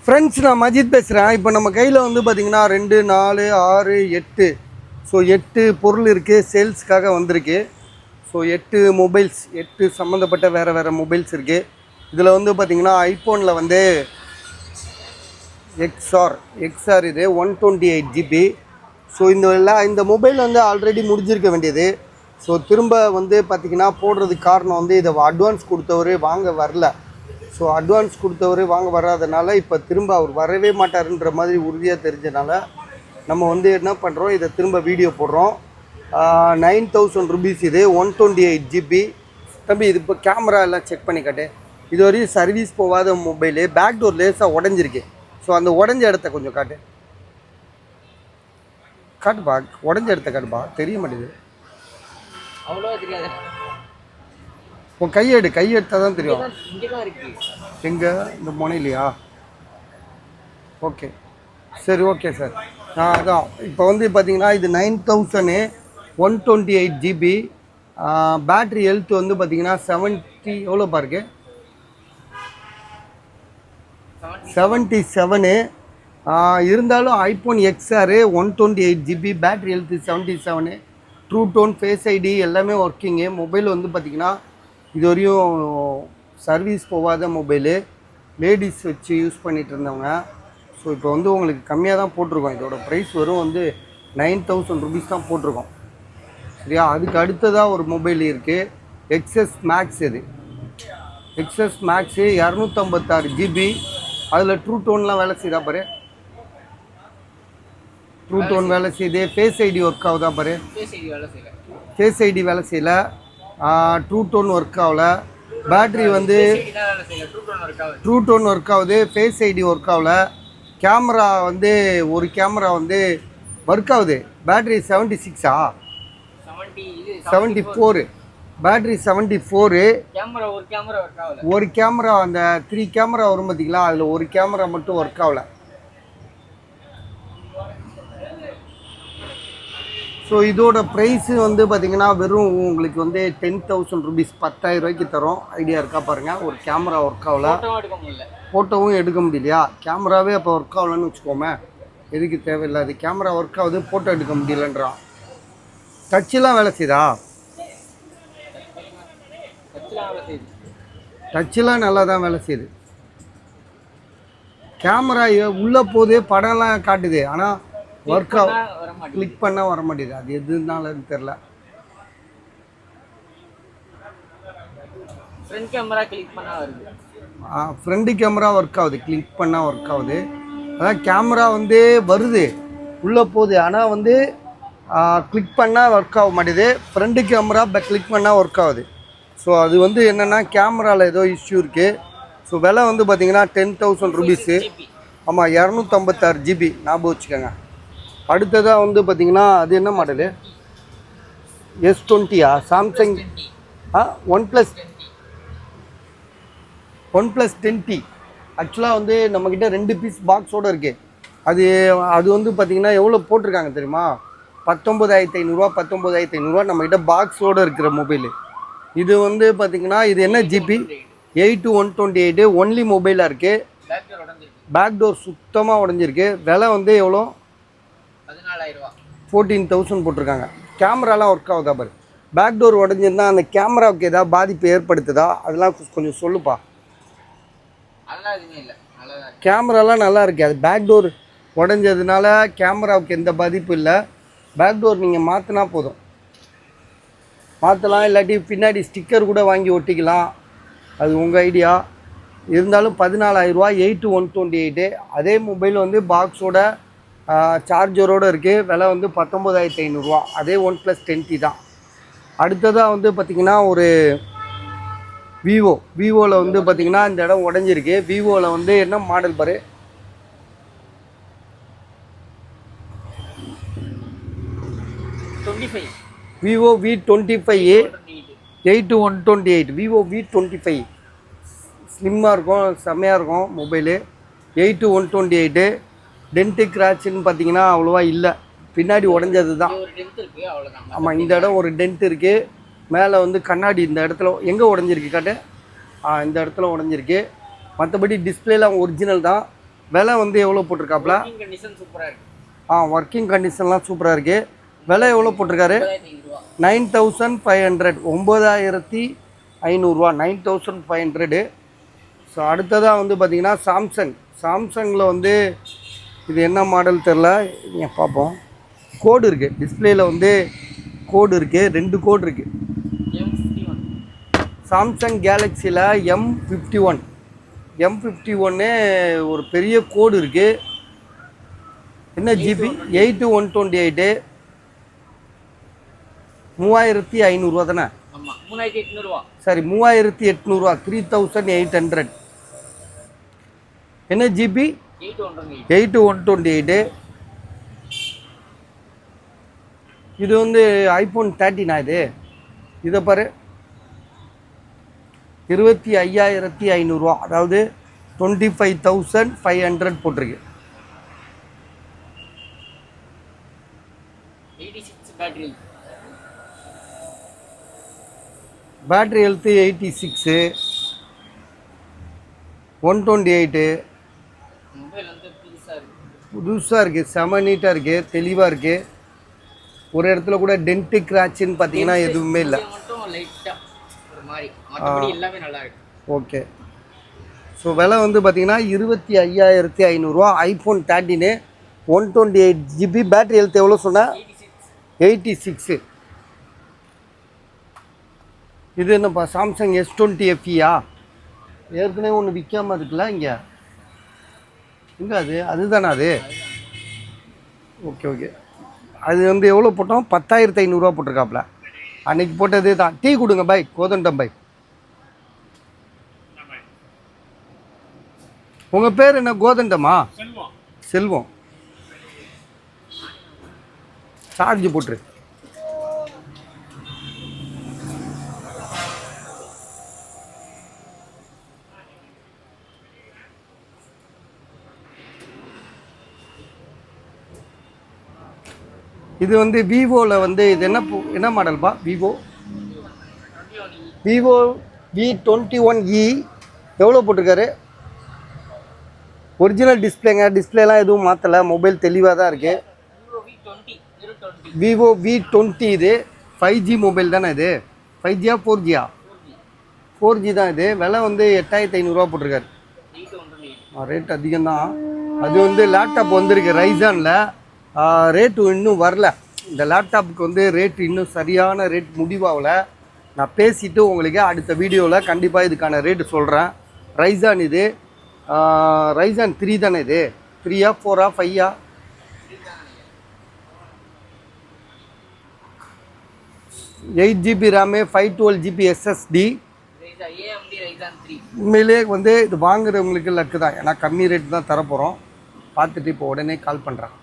Friends, நான் மஜித் பேசுகிறேன். இப்போ நம்ம கையில் வந்து பார்த்திங்கன்னா 2, 4, 6, 8 ஸோ 8 பொருள் இருக்குது, சேல்ஸுக்காக வந்திருக்கு. ஸோ 8 மொபைல்ஸ், 8 சம்மந்தப்பட்ட வேறு மொபைல்ஸ் இருக்குது. இதில் வந்து பார்த்திங்கன்னா ஐஃபோனில் வந்து எக்ஸ்ஆர் இது 128 GB. ஸோ இந்த மொபைல் வந்து ஆல்ரெடி முடிஞ்சிருக்க வேண்டியது. ஸோ திரும்ப வந்து பார்த்திங்கன்னா போடுறதுக்கு காரணம் வந்து இதை அட்வான்ஸ் கொடுத்தவர் வாங்க வரல. ஸோ அட்வான்ஸ் கொடுத்தவர் வாங்க வராதனால இப்போ திரும்ப அவர் வரவே மாட்டாருன்ற மாதிரி உறுதியாக தெரிஞ்சனால நம்ம வந்து என்ன பண்ணுறோம், இதை திரும்ப வீடியோ போடுறோம். 9000 rupees இது 128 GB. தம்பி, இது இப்போ கேமரா எல்லாம் செக் பண்ணி காட்டு. இது வரையும் சர்வீஸ் போகாத மொபைலு. பேக் டோர் லேஸாக உடஞ்சிருக்கு. ஸோ அந்த உடஞ்ச இடத்த கொஞ்சம் காட்டுப்பா, உடஞ்ச இடத்த காட்டுப்பா, தெரிய மாட்டேங்குது. அவ்வளோ தெரியாது. உன் கையெடுத்தால் தான் தெரியும். எங்கே இந்த முனையிலையா? ஓகே, சரி, ஓகே சார். அதான் இப்போ வந்து பார்த்தீங்கன்னா இது 9000 128 GB. பேட்ரி ஹெல்த் வந்து பார்த்தீங்கன்னா 70 எவ்வளோப்பா இருக்குது? 77. இருந்தாலும் iPhone XR 128 GB, battery health 77, true tone, face ID எல்லாமே ஒர்க்கிங்கு. மொபைல் வந்து பார்த்திங்கன்னா இது வரையும் சர்வீஸ் போகாத மொபைலு, லேடிஸ் வச்சு யூஸ் பண்ணிகிட்டு இருந்தவங்க. ஸோ இப்போ வந்து உங்களுக்கு கம்மியாக தான் போட்டிருக்கோம். இதோட ப்ரைஸ் வரும் வந்து 9000 rupees தான் போட்டிருக்கோம். சரியா? அதுக்கு அடுத்ததாக ஒரு மொபைல் இருக்குது, XS Max. இது XS Max 256 GB. அதில் ட்ரூ டோன்லாம் வேலை செய்தா பாரு, ட்ரூ டோன் வேலை செய்யுது. ஃபேஸ் ஐடி ஒர்க் ஆகுதா பாரு, ஃபேஸ் ஐடி வேலை செய்யலை. ட்ரூ டோன் ஒர்க் ஆகல. பேட்ரி வந்து ட்ரூ டோன் ஒர்க் ஆகுது, ஃபேஸ் ஐடி ஒர்க் ஆகல. கேமரா வந்து ஒரு கேமரா வந்து ஒர்க் ஆகுது. Battery 76 74, battery 74. ஒரு கேமரா அந்த 3 கேமரா வரும் பார்த்தீங்களா, அதில் ஒரு கேமரா மட்டும் ஒர்க் ஆகல. ஸோ இதோட ப்ரைஸு வந்து பார்த்திங்கன்னா வெறும் உங்களுக்கு வந்து 10,000 rupees, 10,000 ரூபாய்க்கு தரோம். ஐடியா இருக்கா பாருங்கள். ஒரு கேமரா ஒர்க் ஆகல, ஃபோட்டோவும் எடுக்க முடியலையா? கேமராவே அப்போ ஒர்க் ஆகலன்னு வச்சுக்கோமே, எதுக்கு தேவையில்லாது. கேமரா ஒர்க் ஆகுது, ஃபோட்டோ எடுக்க முடியலன்றான். டச்செலாம் வேலை செய்யுதா? டச்செலாம் நல்லா தான் வேலை செய்யுது. கேமரா உள்ளே போதே படம்லாம் காட்டுது, ஆனால் ஒர்க் கிளிக் பண்ணால் வர மாட்டேங்குது. அது எதுனாலன்னு தெரில. ஃப்ரண்ட் கேமரா கிளிக் பண்ணால் வருது. ஃப்ரண்ட் கேமரா ஒர்க் ஆகுது, கிளிக் பண்ணால் ஒர்க் ஆகுது. அதான் கேமரா வந்து வருது, உள்ளே போகுது, ஆனால் வந்து கிளிக் பண்ணால் ஒர்க் ஆக மாட்டேது. ஃப்ரண்ட் கேமரா கிளிக் பண்ணால் ஒர்க் ஆகுது. ஸோ அது வந்து என்னென்னா கேமராவில் ஏதோ இஷ்யூ இருக்குது. ஸோ விலை வந்து பார்த்திங்கன்னா 10,000 rupees. ஆமாம், 256 GB, ஞாபகம் வச்சுக்கோங்க. அடுத்ததாக வந்து பார்த்திங்கன்னா அது என்ன model? S20 Samsung one plus 10T. ஆக்சுவலாக வந்து நம்மக்கிட்ட 2 பீஸ் பாக்ஸோடு இருக்குது. அது வந்து பார்த்திங்கன்னா எவ்வளோ போட்டிருக்காங்க தெரியுமா? 19,500 19,500 நம்மக்கிட்ட பாக்ஸோடு இருக்கிற மொபைலு. இது வந்து பார்த்திங்கன்னா இது என்ன ஜிபி? 8/128 ஒன்லி மொபைலாக இருக்குது. பேக் டோர் சுத்தமாக உடஞ்சிருக்கு. விலை வந்து எவ்வளோ? 14,000 போட்டிருக்காங்க. கேமராலாம் ஒர்க் ஆகுதா பாரு. பேக் டோர் உடஞ்சிருந்தா அந்த கேமராவுக்கு ஏதாவது பாதிப்பு ஏற்படுத்துதா? அதெல்லாம் கொஞ்சம் சொல்லுப்பா. கேமராலாம் நல்லா இருக்குது. அது பேக் டோர் உடஞ்சதுனால கேமராவுக்கு எந்த பாதிப்பும் இல்லை. பேக் டோர் நீங்கள் மாற்றினா போதும், மாற்றலாம். இல்லாட்டி பின்னாடி ஸ்டிக்கர் கூட வாங்கி ஒட்டிக்கலாம், அது உங்கள் ஐடியா. இருந்தாலும் 14,000 8/128. அதே மொபைல் வந்து பாக்ஸோட சார்ஜரோடு இருக்குது. விலை வந்து 19,500. அதே 1 + 10T தான். அடுத்ததாக வந்து பார்த்திங்கன்னா ஒரு விவோவில் வந்து பார்த்திங்கன்னா இந்த இடம் உடஞ்சிருக்கு. விவோவில் வந்து என்ன மாடல் பாரு, விவோ V25 8/128. விவோ V25 ஸ்லிம்மாக இருக்கும், செம்மையாக இருக்கும் மொபைலு. 8/128. டென்ட்டு கிராச்சுன்னு பார்த்தீங்கன்னா அவ்வளோவா இல்லை, பின்னாடி உடஞ்சது தான். ஆமாம், இந்த இடம் ஒரு டென்ட் இருக்குது. மேலே வந்து கண்ணாடி இந்த இடத்துல எங்கே உடஞ்சிருக்கு காட்டு. இந்த இடத்துல உடஞ்சிருக்கு. மற்றபடி டிஸ்பிளேலாம் ஒரிஜினல் தான். விலை வந்து எவ்வளோ போட்டிருக்காப்ல? கண்டிஷன் சூப்பரா இருக்கு. ஒர்க்கிங் கண்டிஷன்லாம் சூப்பராக இருக்குது. விலை எவ்வளோ போட்டிருக்காரு? 9500. 9500. 9500, 9500. ஸோ அடுத்ததாக வந்து பார்த்திங்கன்னா சாம்சங்கில் வந்து இது என்ன மாடல் தெரில, நீங்கள் பார்ப்போம். கோடு இருக்குது டிஸ்பிளேயில் வந்து, கோடு இருக்குது, 2 கோடு இருக்குது. M51. சாம்சங் கேலக்ஸியில் M51 ஒரு பெரிய கோடு இருக்குது. என்ன ஜிபி? 8/128. 3500 தானே? ஆமா 3800. சரி 3800, 3800. என்ன ஜிபி? 8/128. இது வந்து ஐஃபோன் 13 இதை பாரு, 25,500, அதாவது 25,500 போட்டிருக்கு. 86 பேட்டரி. Battery health 86, 128. மொபைல் வந்து புதுசா இருக்கு. புதுசாக இருக்குது, செம நீட்டாக இருக்குது, தெளிவாக இருக்குது. ஒரு இடத்துல கூட டென்ட்டு கிராச்சுன்னு பார்த்தீங்கன்னா எதுவுமே இல்லை. மட்டும் லைட்டா ஒரு மாதிரி, மற்றபடி எல்லாமே நல்லா இருக்கு. ஓகே. ஸோ விலை வந்து பார்த்தீங்கன்னா 25,500 ஐஃபோன் 13, 128 ஜிபி. பேட்டரி ஹெல்த் எவ்வளோ சொன்னால்? 86. இது என்னப்பா? Samsung S20 FE-யா? ஏற்கனவே ஒன்று விற்காமல் இருக்குல்ல இங்கே, எங்கே அதுதானே அது? ஓகே. அது வந்து எவ்வளோ போட்டோம்? 10,500 போட்டிருக்காப்புல. அன்னைக்கு போட்டதே தான். டீ கொடுங்க பை, கோதண்டம் பை. உங்கள் பேர் என்ன? கோதண்டமா? செல்வம். சார்ஜ் போட்டுரு. இது வந்து விவோவில் வந்து இது என்ன மாடல்ப்பா? விவோ V21e எவ்வளோ போட்டிருக்காரு? ஒரிஜினல் டிஸ்பிளேங்க, டிஸ்பிளேலாம் எதுவும் மாற்றலை, மொபைல் தெளிவாக தான் இருக்குது. விவோ V20 இது 5G மொபைல் தானே இது? 5Gயா 4Gயா? 4G தான் இது. விலை வந்து 8,500 போட்டிருக்காரு. ரேட் அதிகம்தான். அது வந்து லேப்டாப் வந்திருக்கு ரைசானில், ரேட்டு இன்னும் வரல. இந்த லேப்டாப்புக்கு வந்து ரேட்டு இன்னும் சரியான ரேட் முடிவாகலை. நான் பேசிவிட்டு உங்களுக்கு அடுத்த வீடியோவில் கண்டிப்பாக இதுக்கான ரேட்டு சொல்கிறேன். ரைசான் இது, ரைசான் 3 தானே இது? 3யா 4ஆ 5யா? 8GB RAM, 512GB SSD. உண்மையிலே வந்து இது வாங்குறவங்களுக்கு லக்கு தான், ஏன்னா கம்மி ரேட்டு தான் தரப்போகிறோம். பார்த்துட்டு இப்போ உடனே கால் பண்ணுறேன்.